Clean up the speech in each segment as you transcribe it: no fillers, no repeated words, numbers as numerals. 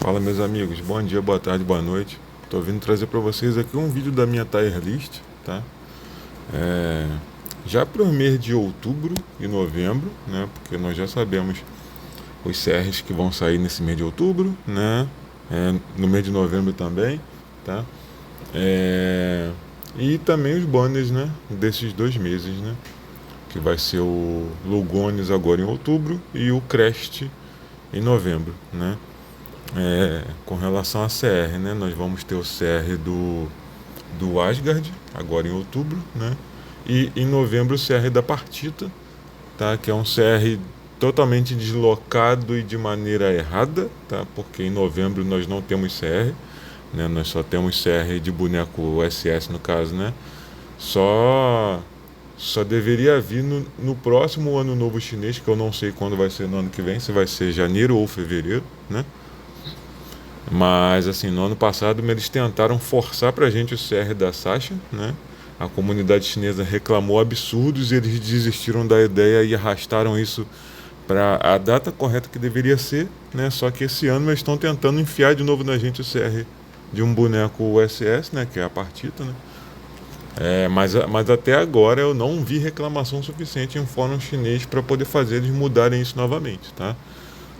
Fala, meus amigos, bom dia, boa tarde, boa noite. Tô vindo trazer para vocês aqui um vídeo da minha tier list, tá? É, Já para o mês de outubro e novembro, né? Porque nós já sabemos os CRs que vão sair nesse mês de outubro, né? No mês de novembro também, tá? É, e também os banners, né? Desses 2 meses, né? Que vai ser o Lugones agora em outubro e o Crest em novembro, né? Com relação a CR, né? Nós vamos ter o CR do Asgard, agora em outubro, né? E em novembro o CR da Partita, tá? Que é um CR totalmente deslocado e de maneira errada, tá? Porque em novembro nós não temos CR, né? Nós só temos CR de boneco SS no caso, né? Só só deveria vir no próximo ano novo chinês, que eu não sei quando vai ser no ano que vem, se vai ser janeiro ou fevereiro, né? Mas assim, no ano passado eles tentaram forçar pra gente o CR da Sasha, né? A comunidade chinesa reclamou absurdos e eles desistiram da ideia e arrastaram isso para a data correta que deveria ser, né? Só que esse ano eles estão tentando enfiar de novo na gente o CR de um boneco USS, né? Que é a Partita, né? Mas até agora eu não vi reclamação suficiente em um fórum chinês para poder fazer eles mudarem isso novamente, tá?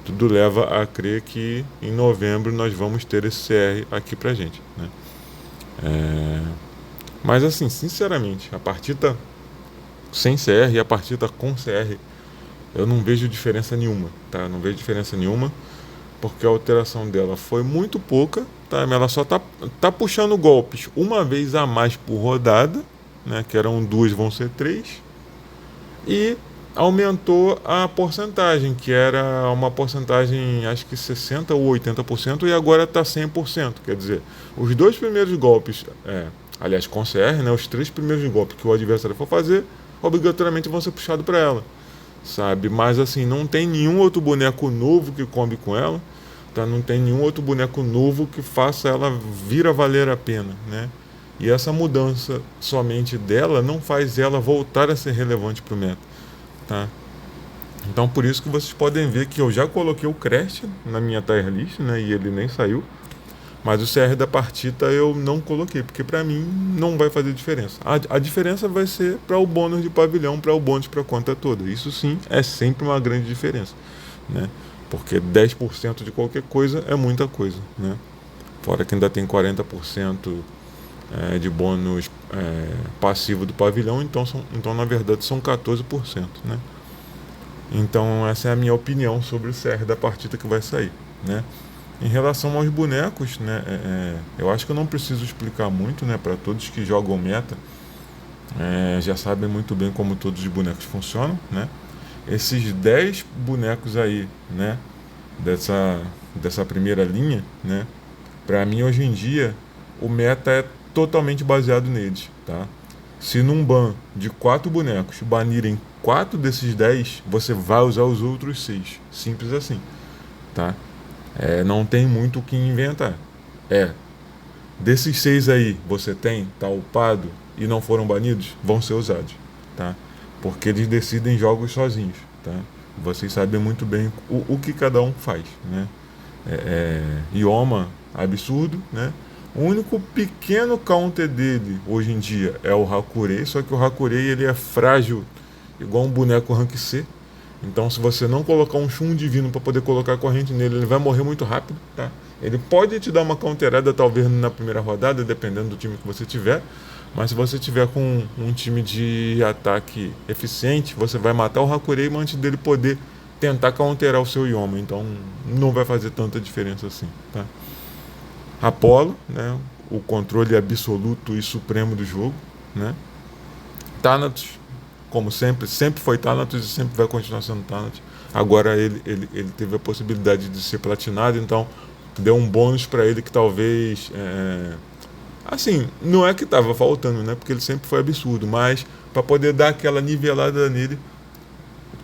Tudo leva a crer que em novembro nós vamos ter esse CR aqui pra gente, né? É, Mas assim, sinceramente, a partida sem CR e a partida com CR, eu não vejo diferença nenhuma, tá? Não vejo diferença nenhuma, porque a alteração dela foi muito pouca, tá? Ela só tá puxando golpes uma vez a mais por rodada, né? Que eram duas, vão ser três. E aumentou a porcentagem, que era uma porcentagem, acho que 60% ou 80%, e agora está 100%. Quer dizer, os dois primeiros golpes, aliás, com CR, né, os três primeiros golpes que o adversário for fazer, obrigatoriamente vão ser puxados para ela, sabe? Mas assim, não tem nenhum outro boneco novo que combe com ela, tá? Não tem nenhum outro boneco novo que faça ela vir a valer a pena, né? E essa mudança somente dela não faz ela voltar a ser relevante para o meta, tá? Então por isso que vocês podem ver que eu já coloquei o Crest na minha tier list, né? E ele nem saiu. Mas o CR da partida eu não coloquei, porque para mim não vai fazer diferença. A diferença vai ser para o bônus de pavilhão, para o bônus para a conta toda. Isso sim é sempre uma grande diferença, né? Porque 10% de qualquer coisa é muita coisa, né? Fora que ainda tem 40% de bônus passivo do pavilhão, então na verdade são 14%, né? Então essa é a minha opinião sobre o CR da partida que vai sair, né? Em relação aos bonecos, né, eu acho que eu não preciso explicar muito, né, para todos que jogam meta, já sabem muito bem como todos os bonecos funcionam, né? Esses 10 bonecos aí, né, dessa primeira linha, né, para mim hoje em dia o meta é totalmente baseado neles, tá? Se num ban de 4 bonecos banirem 4 desses 10, você vai usar os outros 6. Simples assim, tá? Não tem muito o que inventar. É, Desses 6 aí, você tem, tá upado e não foram banidos, vão ser usados, tá? Porque eles decidem jogos sozinhos, tá? Vocês sabem muito bem o que cada um faz, né? Ioma, absurdo, né? O único pequeno counter dele hoje em dia é o Hakurei, só que o Hakurei ele é frágil, igual um boneco rank C. Então, se você não colocar um Shun divino para poder colocar a corrente nele, ele vai morrer muito rápido, tá? Ele pode te dar uma counterada talvez na primeira rodada, dependendo do time que você tiver, mas se você tiver com um time de ataque eficiente, você vai matar o Hakurei antes dele poder tentar counterar o seu Ioma, então não vai fazer tanta diferença assim, tá? Apollo, né, o controle absoluto e supremo do jogo, né? Thanatos, como sempre foi Thanatos e sempre vai continuar sendo Thanatos. Agora ele teve a possibilidade de ser platinado, então deu um bônus para ele que talvez assim, não é que estava faltando, né? Porque ele sempre foi absurdo, mas para poder dar aquela nivelada nele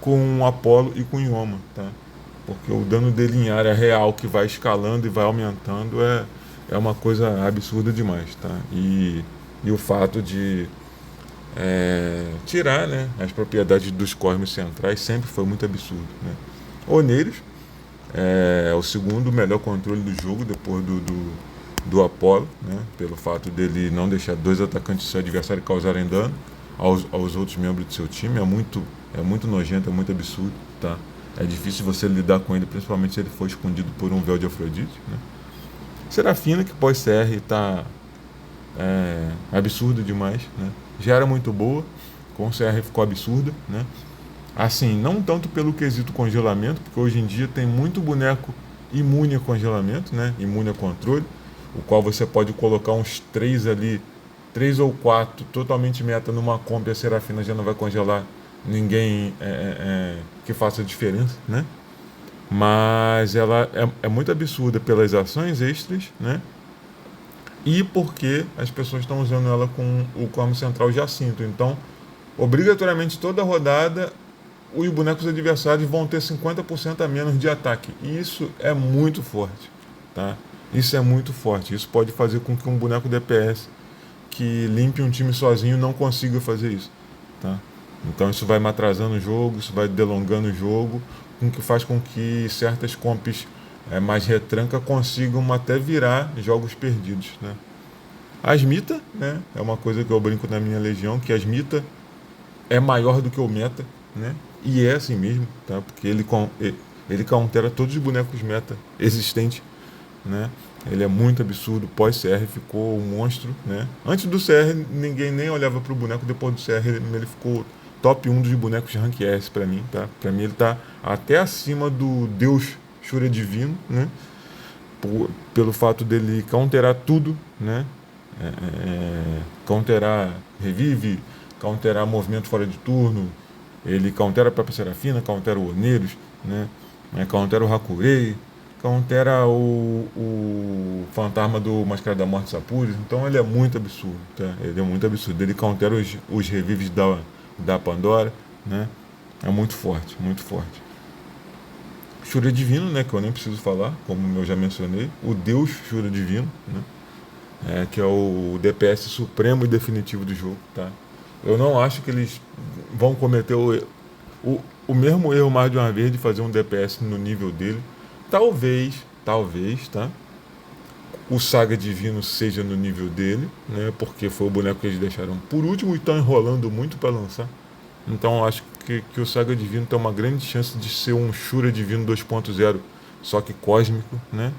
com o Apollo e com o Ioma, tá? Porque o dano dele em área real que vai escalando e vai aumentando é uma coisa absurda demais, tá? E o fato de tirar, né, as propriedades dos cosmos centrais sempre foi muito absurdo, né? Oneiros, É o segundo melhor controle do jogo depois do Apollo, né? Pelo fato dele não deixar dois atacantes do seu adversário causarem dano aos outros membros do seu time. É muito nojento, é muito absurdo, tá? É difícil você lidar com ele, principalmente se ele for escondido por um véu de Afrodite, né? Serafina, que pós-CR tá absurda demais, né? Já era muito boa, com o CR ficou absurda, né? Assim, não tanto pelo quesito congelamento, porque hoje em dia tem muito boneco imune a congelamento, né? Imune a controle, o qual você pode colocar uns 3 ali, 3 ou 4 totalmente meta numa comp, e a Serafina já não vai congelar ninguém que faça diferença, né? Mas ela é muito absurda pelas ações extras, né? E porque as pessoas estão usando ela com o Cormo Central Jacinto. Então, obrigatoriamente, toda rodada, os bonecos adversários vão ter 50% a menos de ataque. E isso é muito forte, tá? Isso é muito forte. Isso pode fazer com que um boneco DPS que limpe um time sozinho não consiga fazer isso, tá? Então isso vai atrasando o jogo, isso vai delongando o jogo, com que faz com que certas comps mais retranca consigam até virar jogos perdidos, né? A Smita, né, é uma coisa que eu brinco na minha legião, que a Smita é maior do que o meta, né? E é assim mesmo, tá? Porque ele countera todos os bonecos meta existentes, né? Ele é muito absurdo. Pós-CR ficou um monstro, né? Antes do CR, ninguém nem olhava pro boneco. Depois do CR, ele ficou top 1 dos bonecos Rank S pra mim, tá? Pra mim, ele tá até acima do Deus Shura Divino, né? Pelo fato dele counterar tudo, né? Counterar revive, counterar movimento fora de turno, ele countera a própria Serafina, countera o Oneiros, né? Countera o Hakurei, countera o fantasma do Máscara da Morte Sapuris. Então ele é muito absurdo, tá? Ele é muito absurdo. Ele countera os revives da Pandora, né? É muito forte, muito forte. Shura Divino, né? Que eu nem preciso falar, como eu já mencionei. O Deus Shura Divino, né? Que é o DPS supremo e definitivo do jogo, tá? Eu não acho que eles vão cometer o mesmo erro mais de uma vez de fazer um DPS no nível dele. Talvez, tá? O Saga Divino seja no nível dele, né? Porque foi o boneco que eles deixaram por último e estão enrolando muito para lançar. Então eu acho que o Saga Divino tem uma grande chance de ser um Shura Divino 2.0, só que cósmico, né?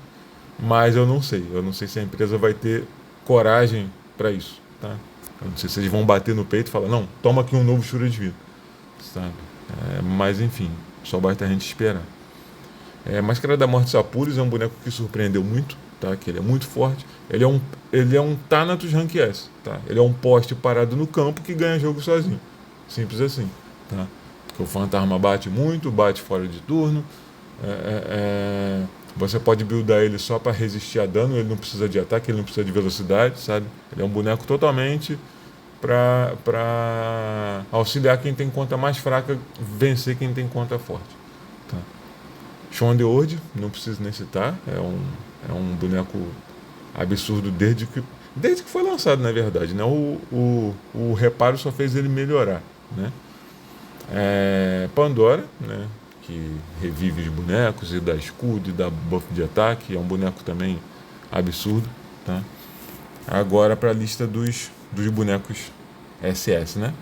Mas eu não sei se a empresa vai ter coragem para isso, tá? Eu não sei se eles vão bater no peito e falar, não, toma aqui um novo Shura Divino, sabe? Mas enfim, só basta a gente esperar. Máscara da Morte Sapuris é um boneco que surpreendeu muito, tá? Que ele é muito forte. Ele é um Thanatos Rank S, tá? Ele é um poste parado no campo que ganha jogo sozinho. Simples assim, tá? Porque o fantasma bate muito, bate fora de turno. Você pode buildar ele só para resistir a dano, ele não precisa de ataque, ele não precisa de velocidade, sabe? Ele é um boneco totalmente para auxiliar quem tem conta mais fraca, vencer quem tem conta forte, tá? Shawn the World, não preciso nem citar, é um boneco absurdo desde que foi lançado, na verdade, né? O reparo só fez ele melhorar, né? Pandora, né? Que revive os bonecos e dá escudo e dá buff de ataque, é um boneco também absurdo, tá? Agora para a lista dos bonecos SS, né?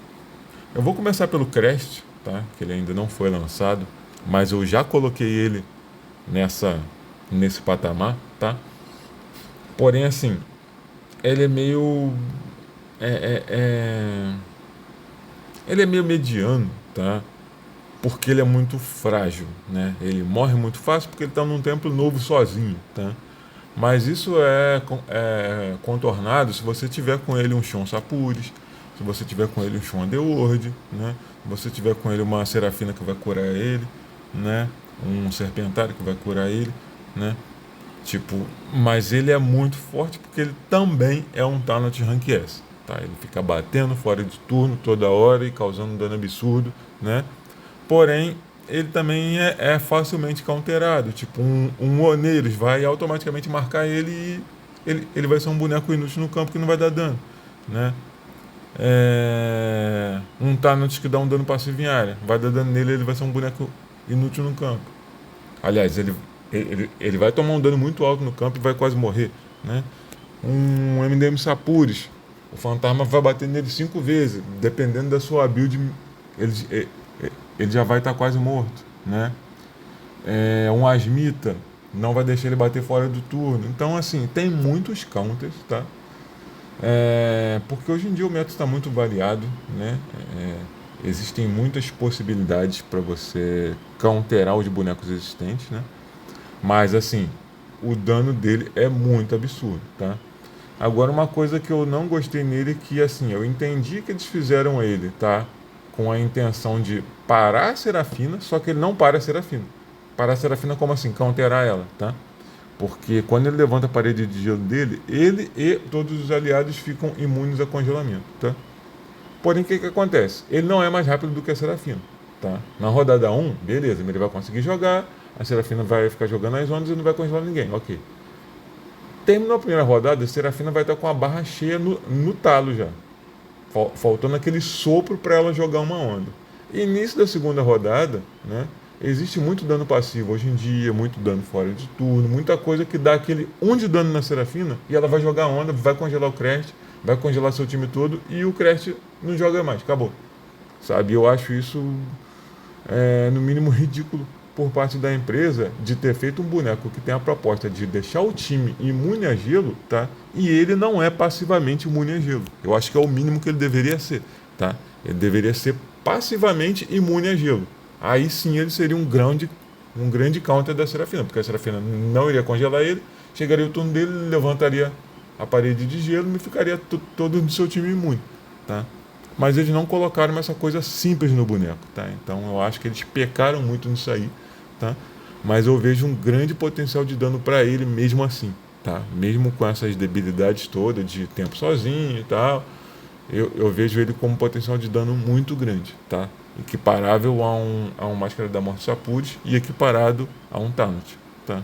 Eu vou começar pelo Crest, tá? Que ele ainda não foi lançado, mas eu já coloquei ele nesse patamar, tá? Porém, assim, ele é meio ele é meio mediano, tá? Porque ele é muito frágil, né? Ele morre muito fácil porque ele está num templo novo sozinho, tá? Mas isso é contornado se você tiver com ele um Shawn Sapuris, se você tiver com ele um Shawn Underworld, né? Se você tiver com ele uma Serafina que vai curar ele, né? Um Serpentário que vai curar ele, né? Tipo, mas ele é muito forte porque ele também é um Thanatos Rank S, tá? Ele fica batendo fora de turno toda hora e causando um dano absurdo, né? Porém, ele também é facilmente counterado. Tipo, um Oneiros vai automaticamente marcar ele e ele vai ser um boneco inútil no campo que não vai dar dano, né? Um Thanatos que dá um dano passivo em área, vai dar dano nele, ele vai ser um boneco inútil no campo. Aliás, ele vai tomar um dano muito alto no campo e vai quase morrer, né? Um MDM Sapures, o fantasma vai bater nele 5 vezes, dependendo da sua build, ele, ele já vai estar quase morto, né? Um Asmita não vai deixar ele bater fora do turno. Então, assim, tem muitos counters, tá? Porque hoje em dia o método está muito variado, né? Existem muitas possibilidades para você counterar os bonecos existentes, né? Mas, assim, o dano dele é muito absurdo, tá? Agora, uma coisa que eu não gostei nele é que, assim, eu entendi que eles fizeram ele, tá? Com a intenção de parar a Serafina, só que ele não para a Serafina. Parar a Serafina como assim? Counterar ela, tá? Porque quando ele levanta a parede de gelo dele, ele e todos os aliados ficam imunes a congelamento, tá? Porém, o que acontece? Ele não é mais rápido do que a Serafina, tá? Na rodada 1, beleza, ele vai conseguir jogar, a Serafina vai ficar jogando as ondas e não vai congelar ninguém, ok. Terminou a primeira rodada, a Serafina vai estar com a barra cheia no talo já. Faltando aquele sopro para ela jogar uma onda. Início da segunda rodada, né? Existe muito dano passivo hoje em dia, muito dano fora de turno, muita coisa que dá aquele 1 de dano na Serafina e ela vai jogar onda, vai congelar o Crest, vai congelar seu time todo e o Crest não joga mais, acabou. Sabe, eu acho isso no mínimo ridículo por parte da empresa de ter feito um boneco que tem a proposta de deixar o time imune a gelo, tá? E ele não é passivamente imune a gelo. Eu acho que é o mínimo que ele deveria ser, tá? Ele deveria ser passivamente imune a gelo. Aí sim ele seria um grande counter da Serafina, porque a Serafina não iria congelar ele, chegaria o turno dele, levantaria a parede de gelo e ficaria todo do seu time imune, tá? Mas eles não colocaram essa coisa simples no boneco, tá? Então eu acho que eles pecaram muito nisso aí, tá? Mas eu vejo um grande potencial de dano para ele mesmo assim, tá? Mesmo com essas debilidades todas de tempo sozinho e tal, eu vejo ele como um potencial de dano muito grande, tá? Equiparável a um Máscara da Morte Sapud e equiparado a um Thanos, tá?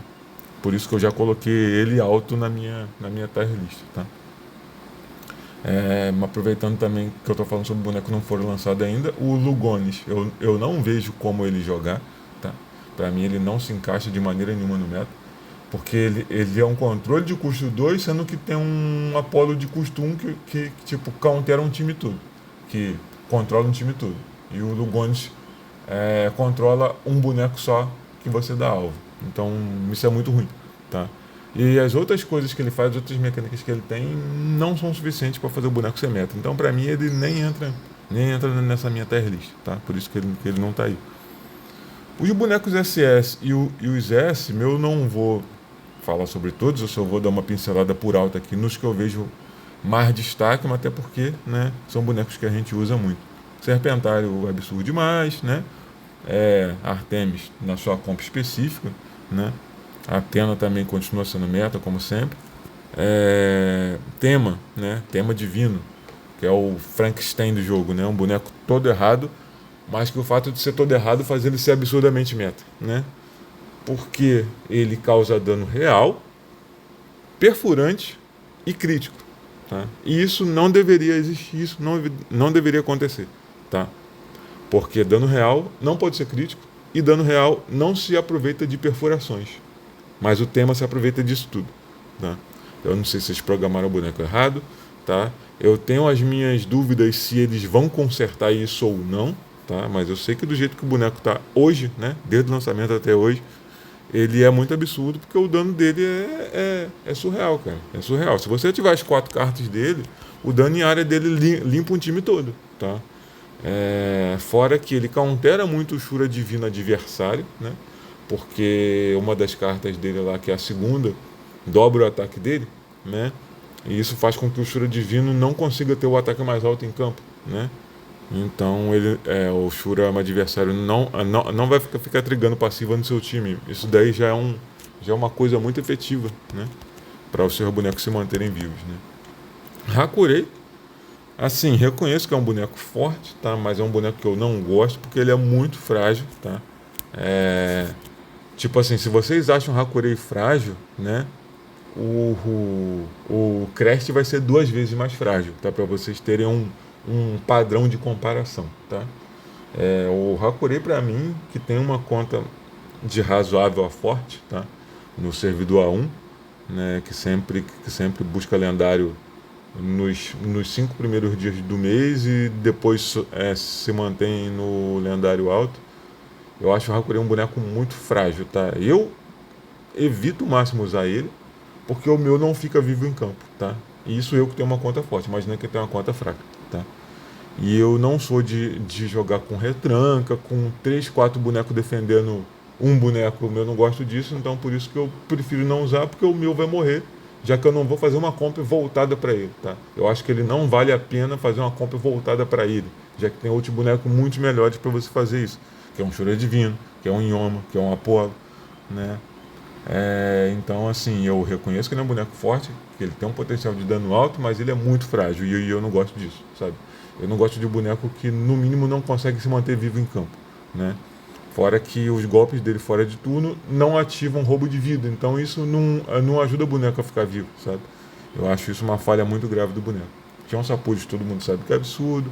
Por isso que eu já coloquei ele alto na minha tier list, tá? Aproveitando também que eu estou falando sobre boneco que não foram lançado ainda, o Lugones, eu não vejo como ele jogar, tá? Para mim ele não se encaixa de maneira nenhuma no meta, porque ele é um controle de custo 2, sendo que tem um Apolo de custo 1 que tipo, countera um time todo, que controla um time todo. E o Lugones controla um boneco só que você dá alvo. Então isso é muito ruim, tá? E as outras coisas que ele faz, as outras mecânicas que ele tem, não são suficientes para fazer o boneco ser meta. Então, para mim, ele nem entra nessa minha tier list, tá? Por isso que ele não tá aí. Os bonecos SS e os S, eu não vou falar sobre todos, eu só vou dar uma pincelada por alto aqui nos que eu vejo mais destaque, mas até porque, né, são bonecos que a gente usa muito. Serpentário absurdo demais, né? Artemis na sua comp específica, né? Athena também continua sendo meta, como sempre. Tema, né? Tema divino, que é o Frankenstein do jogo, né? Um boneco todo errado, mas que o fato de ser todo errado faz ele ser absurdamente meta, né? Porque ele causa dano real, perfurante e crítico, tá? E isso não deveria existir, isso não deveria acontecer, tá? Porque dano real não pode ser crítico e dano real não se aproveita de perfurações. Mas o tema se aproveita disso tudo, tá? Eu não sei se eles programaram o boneco errado, tá? Eu tenho as minhas dúvidas se eles vão consertar isso ou não, tá? Mas eu sei que do jeito que o boneco tá hoje, né? Desde o lançamento até hoje, ele é muito absurdo porque o dano dele é surreal, cara. É surreal. Se você tiver as 4 cartas dele, o dano em área dele limpa um time todo, tá? Fora que ele countera muito o Shura Divino adversário, né? Porque uma das cartas dele lá, que é a segunda, dobra o ataque dele, né? E isso faz com que o Shura Divino não consiga ter o ataque mais alto em campo, né? Então o Shura adversário não vai ficar trigando passiva no seu time. Isso daí já é uma coisa muito efetiva, né? Para os seus bonecos se manterem vivos, né? Hakurei, assim, reconheço que é um boneco forte, tá? Mas é um boneco que eu não gosto porque ele é muito frágil, tá? Tipo assim, se vocês acham Hakurei frágil, né? O Crest vai ser 2 vezes mais frágil, tá? Para vocês terem um padrão de comparação, tá? O Hakurei, para mim, que tem uma conta de razoável a forte, tá? no servidor A1, né, que sempre busca lendário nos 5 primeiros dias do mês e depois se mantém no lendário alto. Eu acho o Hakurei um boneco muito frágil, tá? Eu evito o máximo usar ele, porque o meu não fica vivo em campo, tá? E isso eu que tenho uma conta forte, imagina que eu tenho uma conta fraca, tá? E eu não sou de jogar com retranca, com 3 4 bonecos defendendo um boneco. Eu não gosto disso, então por isso que eu prefiro não usar, porque o meu vai morrer, já que eu não vou fazer uma compra voltada para ele, tá? Eu acho que ele não vale a pena fazer uma compra voltada para ele, já que tem outros bonecos muito melhores para você fazer isso, que é um Choro Divino, que é um Yoma, que é um Apollo, né? Então, assim, eu reconheço que ele é um boneco forte, que ele tem um potencial de dano alto, mas ele é muito frágil e eu não gosto disso, sabe? Eu não gosto de boneco que, no mínimo, não consegue se manter vivo em campo, né? Fora que os golpes dele fora de turno não ativam roubo de vida, então isso não ajuda o boneco a ficar vivo, sabe? Eu acho isso uma falha muito grave do boneco. Tinha um Sapud, todo mundo sabe que é absurdo,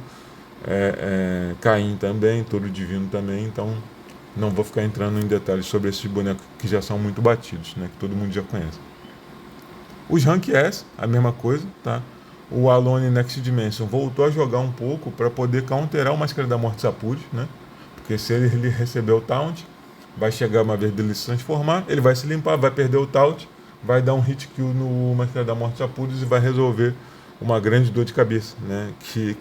Caim também, Touro Divino também, então não vou ficar entrando em detalhes sobre esses bonecos que já são muito batidos, né? Que todo mundo já conhece. Os Rank S, a mesma coisa, tá? O Alone Next Dimension voltou a jogar um pouco para poder counterar o Máscara da Morte Sapud, né? Porque se ele receber o taunt, vai chegar uma vez dele se transformar, ele vai se limpar, vai perder o taunt, vai dar um hit kill no Máscara da Morte Sapud e vai resolver uma grande dor de cabeça, né? Que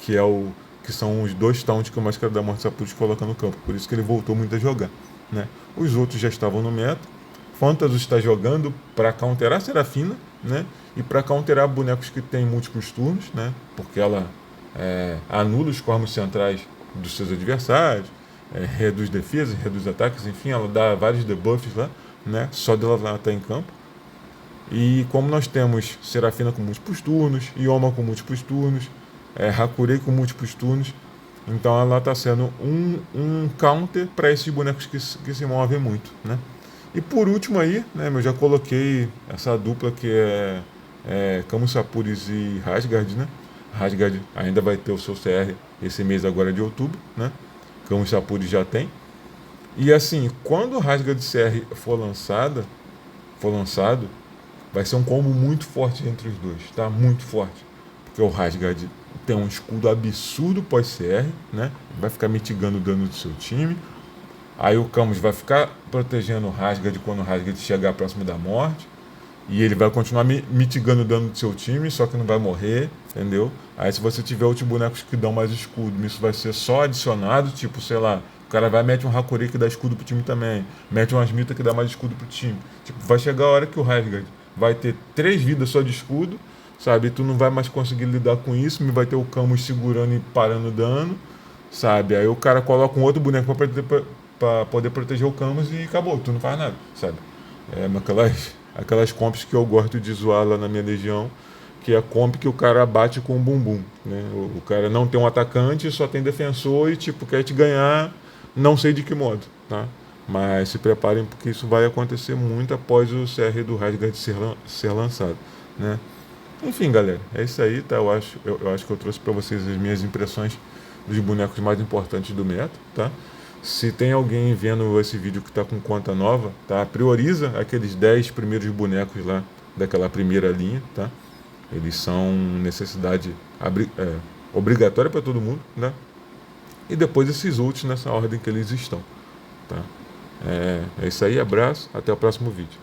são os 2 taunts que o Máscara da Morte Sapud coloca no campo. Por isso que ele voltou muito a jogar, né? Os outros já estavam no meta. Phantasy está jogando para counterar Serafina, né? E para counterar bonecos que têm múltiplos turnos, né? Porque ela anula os cormos centrais dos seus adversários, reduz defesa, reduz ataques, enfim, ela dá vários debuffs lá, né? Só dela estar em campo. E como nós temos Serafina com múltiplos turnos, Yoma com múltiplos turnos, Hakurei com múltiplos turnos, então ela está sendo um counter para esses bonecos que se movem muito, né? E por último aí, né, eu já coloquei essa dupla que é Camus Sapuris e Rasgard, né? Rasgard ainda vai ter o seu CR esse mês agora de outubro, né? Camus Sapuris já tem. E assim, quando o Rasgard CR for lançado, vai ser um combo muito forte entre os dois, tá? Muito forte. Porque o Rasgard tem um escudo absurdo pós-CR, né? Vai ficar mitigando o dano do seu time. Aí o Camus vai ficar protegendo o Rasgard quando o Rasgard chegar próximo da morte. E ele vai continuar mitigando o dano do seu time, só que não vai morrer, entendeu? Aí se você tiver outros bonecos que dão mais escudo, isso vai ser só adicionado, tipo, sei lá, o cara vai mete um Hakurei que dá escudo pro time também, mete um Asmita que dá mais escudo pro time. Tipo, vai chegar a hora que o Rasgard vai ter 3 vidas só de escudo, sabe? E tu não vai mais conseguir lidar com isso, vai ter o Camus segurando e parando o dano, sabe? Aí o cara coloca um outro boneco pra poder proteger o Camus e acabou, tu não faz nada, sabe? Aquelas comps que eu gosto de zoar lá na minha legião, que é a comp que o cara bate com o bumbum, né? O cara não tem um atacante, só tem defensor e tipo quer te ganhar, não sei de que modo, tá? Mas se preparem porque isso vai acontecer muito após o CR do Rasgard ser lançado, né? Enfim, galera, é isso aí, tá? Eu acho que eu trouxe para vocês as minhas impressões dos bonecos mais importantes do meta, tá? Se tem alguém vendo esse vídeo que está com conta nova, tá? Prioriza aqueles 10 primeiros bonecos lá daquela primeira linha, tá? Eles são necessidade obrigatória para todo mundo, né? E depois esses outros nessa ordem que eles estão, tá? É isso aí, abraço, até o próximo vídeo.